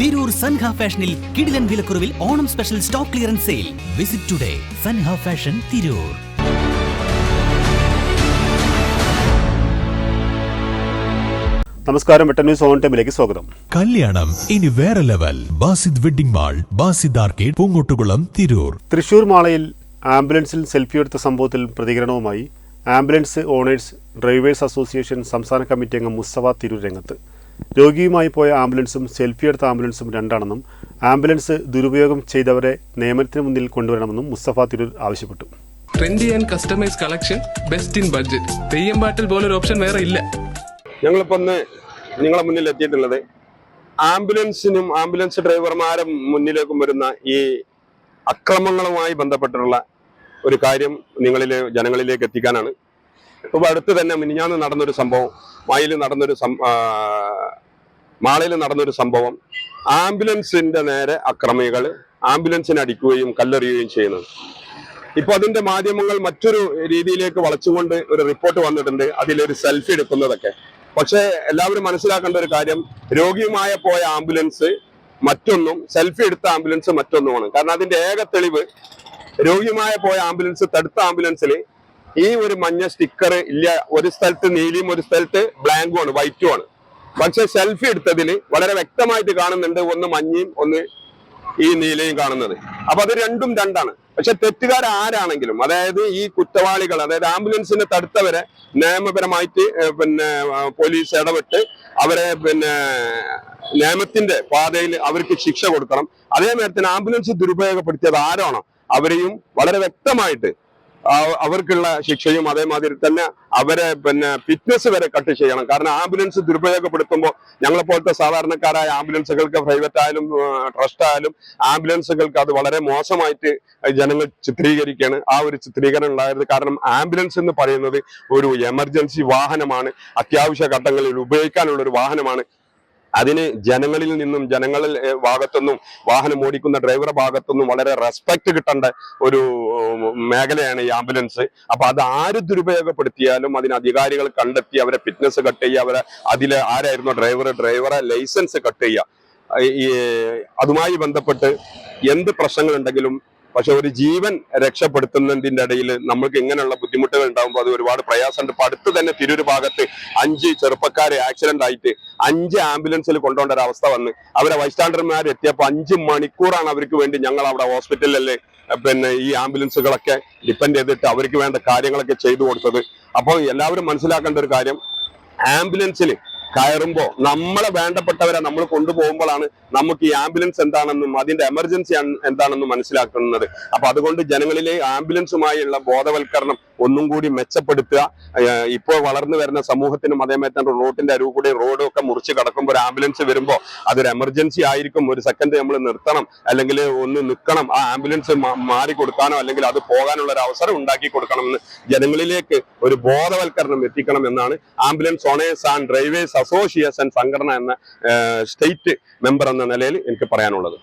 തിരൂർ സൻഹ ഫാഷനിൽ കിടിലൻ വിലക്കുറവിൽ Onam special stock clearance sale. Visit today Sanha fashion Tirur. നമസ്കാരം, വെട്ടൻ ന്യൂസ് ഓൺ ടൈമിലേക്ക് സ്വാഗതം. കല്യാണം ഇനി വേറെ level. Basid wedding mall, Basid arcade, Poonkottukulam, Tirur. Thrissur മാളയിൽ ആംബുലൻസിൽ സെൽഫി എടുത്ത സംഭവത്തിൽ പ്രതികരണവുമായി ആംബുലൻസ് ഓണേഴ്സ് ഡ്രൈവേഴ്സ് അസോസിയേഷൻ സംസ്ഥാന കമ്മിറ്റി അംഗം മുസ്തഫ തിരൂർ രംഗത്ത്. രോഗിയുമായി പോയ ആംബുലൻസും സെൽഫി എടുത്ത ആംബുലൻസും രണ്ടാണെന്നും ആംബുലൻസ് ദുരുപയോഗം ചെയ്തവരെ നിയമത്തിന് മുന്നിൽ കൊണ്ടുവരണമെന്നും മുസ്തഫ തിരൂർ ആവശ്യപ്പെട്ടു. Trendy and customise collection, best in budget. Theyyam പാട്ടിൽ പോലൊരു ഓപ്ഷൻ വേറെ ഇല്ല. ഞങ്ങളിപ്പോൾ ഒന്ന് നിങ്ങളെ മുന്നിൽ എത്തിയിട്ടുള്ളത് ആംബുലൻസിനും ആംബുലൻസ് ഡ്രൈവർമാരെ മുന്നിലേക്കും വരുന്ന ഈ അക്രമങ്ങളുമായി ബന്ധപ്പെട്ടുള്ള ഒരു കാര്യം ജനങ്ങളിലേക്ക് എത്തിക്കാനാണ്. ഇപ്പോൾ അടുത്ത് തന്നെ മിനിഞ്ഞാന്ന് നടന്നൊരു സംഭവം, മാളയിൽ നടന്നൊരു സംഭവം. ആംബുലൻസിന്റെ നേരെ അക്രമികൾ ആംബുലൻസിനെ അടിക്കുകയും കല്ലെറിയുകയും ചെയ്യുന്നത്. ഇപ്പൊ അതിന്റെ മാധ്യമങ്ങൾ മറ്റൊരു രീതിയിലേക്ക് വളച്ചുകൊണ്ട് ഒരു റിപ്പോർട്ട് വന്നിട്ടുണ്ട്, അതിലൊരു സെൽഫി എടുക്കുന്നതൊക്കെ. പക്ഷെ എല്ലാവരും മനസ്സിലാക്കേണ്ട ഒരു കാര്യം, രോഗിയുമായ പോയ ആംബുലൻസ് മറ്റൊന്നും, സെൽഫി എടുത്ത ആംബുലൻസ് മറ്റൊന്നുമാണ്. കാരണം അതിന്റെ ഏക തെളിവ്, രോഗിയുമായ പോയ ആംബുലൻസ്, തടുത്ത ആംബുലൻസിൽ ഈ ഒരു മഞ്ഞ സ്റ്റിക്കർ ഇല്ല. ഒരു സ്ഥലത്ത് നീലയും ഒരു സ്ഥലത്ത് ബ്ലാങ്കും ആണ്, വൈറ്റും ആണ്. പക്ഷെ സെൽഫി എടുത്തതിൽ വളരെ വ്യക്തമായിട്ട് കാണുന്നുണ്ട്, ഒന്ന് മഞ്ഞയും ഒന്ന് ഈ നീലയും കാണുന്നത്. അപ്പൊ അത് രണ്ടും രണ്ടാണ്. പക്ഷെ തെറ്റുകാർ ആരാണെങ്കിലും, അതായത് ഈ കുറ്റവാളികൾ, അതായത് ആംബുലൻസിനെ തടുത്തവരെ നിയമപരമായിട്ട് പോലീസ് ഇടപെട്ട് അവരെ നിയമത്തിന്റെ പാതയിൽ അവർക്ക് ശിക്ഷ കൊടുക്കണം. അതേനേരത്തിന് ആംബുലൻസ് ദുരുപയോഗപ്പെടുത്തിയത് ആരാണോ അവരെയും വളരെ വ്യക്തമായിട്ട് അവർക്കുള്ള ശിക്ഷയും അതേമാതിരി തന്നെ അവരെ ഫിറ്റ്നസ് വരെ കട്ട് ചെയ്യണം. കാരണം ആംബുലൻസ് ദുരുപയോഗപ്പെടുത്തുമ്പോൾ ഞങ്ങളെപ്പോലത്തെ സാധാരണക്കാരായ ആംബുലൻസുകൾക്ക്, പ്രൈവറ്റ് ആയാലും ട്രസ്റ്റ് ആയാലും ആംബുലൻസുകൾക്ക് അത് വളരെ മോശമായിട്ട് ജനങ്ങൾ ചിത്രീകരിക്കുകയാണ്. ആ ഒരു ചിത്രീകരണം ഉണ്ടായത് കാരണം ആംബുലൻസ് എന്ന് പറയുന്നത് ഒരു എമർജൻസി വാഹനമാണ്, അത്യാവശ്യ ഘട്ടങ്ങളിൽ ഉപയോഗിക്കാനുള്ള ഒരു വാഹനമാണ്. അതിന് ജനങ്ങളിൽ നിന്നും, ജനങ്ങളിൽ ഭാഗത്തുനിന്നും, വാഹനം ഓടിക്കുന്ന ഡ്രൈവറുടെ ഭാഗത്തുനിന്നും വളരെ റെസ്പെക്ട് കിട്ടേണ്ട ഒരു മേഖലയാണ് ഈ ആംബുലൻസ്. അപ്പൊ അത് ആര് ദുരുപയോഗപ്പെടുത്തിയാലും അതിന് അധികാരികൾ കണ്ടെത്തി അവരെ ഫിറ്റ്നസ് കട്ട് ചെയ്യുക, അവരെ അതിലെ ആരായിരുന്നു ഡ്രൈവറെ ലൈസൻസ് കട്ട് ചെയ്യുക. അതുമായി ബന്ധപ്പെട്ട് എന്ത് പ്രശ്നങ്ങളുണ്ടെങ്കിലും, പക്ഷെ ഒരു ജീവൻ രക്ഷപ്പെടുത്തുന്നതിന്റെ ഇടയിൽ നമ്മൾക്ക് ഇങ്ങനെയുള്ള ബുദ്ധിമുട്ടുകൾ ഉണ്ടാകുമ്പോൾ അത് ഒരുപാട് പ്രയാസമുണ്ട്. ഇപ്പൊ അടുത്ത് തന്നെ തിരൂർ ഭാഗത്ത് 5 ചെറുപ്പക്കാരെ ആക്സിഡന്റ് ആയിട്ട് 5 ആംബുലൻസിൽ കൊണ്ടുപോകേണ്ട ഒരു അവസ്ഥ വന്ന് അവരെ ബൈസ്റ്റാൻഡർമാർ എത്തിയപ്പോൾ 5 മണിക്കൂറാണ് അവർക്ക് വേണ്ടി ഞങ്ങൾ അവിടെ ഹോസ്പിറ്റലിലല്ലേ ഈ ആംബുലൻസുകളൊക്കെ ഡിപ്പെൻഡ് ചെയ്തിട്ട് അവർക്ക് വേണ്ട കാര്യങ്ങളൊക്കെ ചെയ്തു കൊടുത്തത്. അപ്പോൾ എല്ലാവരും മനസ്സിലാക്കേണ്ട ഒരു കാര്യം, ആംബുലൻസിൽ കയറുമ്പോ നമ്മളെ വേണ്ടപ്പെട്ടവരെ നമ്മൾ കൊണ്ടുപോകുമ്പോഴാണ് നമുക്ക് ഈ ആംബുലൻസ് എന്താണെന്നും അതിന്റെ എമർജൻസി എന്താണെന്നും മനസ്സിലാക്കുന്നത്. അപ്പൊ അതുകൊണ്ട് ജനങ്ങളിലെ ആംബുലൻസുമായുള്ള ബോധവൽക്കരണം ഒന്നും കൂടി മെച്ചപ്പെടുത്തുക. ഇപ്പോൾ വളർന്നു വരുന്ന സമൂഹത്തിനും അതേമാതിരി തന്നെ റോഡിന്റെ അരുവ് കൂടി റോഡും ഒക്കെ മുറിച്ച് കടക്കുമ്പോൾ ഒരു ആംബുലൻസ് വരുമ്പോൾ അതൊരു എമർജൻസി ആയിരിക്കും. ഒരു സെക്കൻഡ് നമ്മൾ നിർത്തണം, അല്ലെങ്കിൽ ഒന്ന് നിൽക്കണം, ആ ആംബുലൻസ് മാറി കൊടുക്കാനോ അല്ലെങ്കിൽ അത് പോകാനുള്ള ഒരു അവസരം ഉണ്ടാക്കി കൊടുക്കണമെന്ന് ജനങ്ങളിലേക്ക് ഒരു ബോധവൽക്കരണം എത്തിക്കണം എന്നാണ് ambulance owners and drivers association സംഘടന എന്ന സ്റ്റേറ്റ് മെമ്പർ എന്ന നിലയിൽ എനിക്ക് പറയാനുള്ളത്.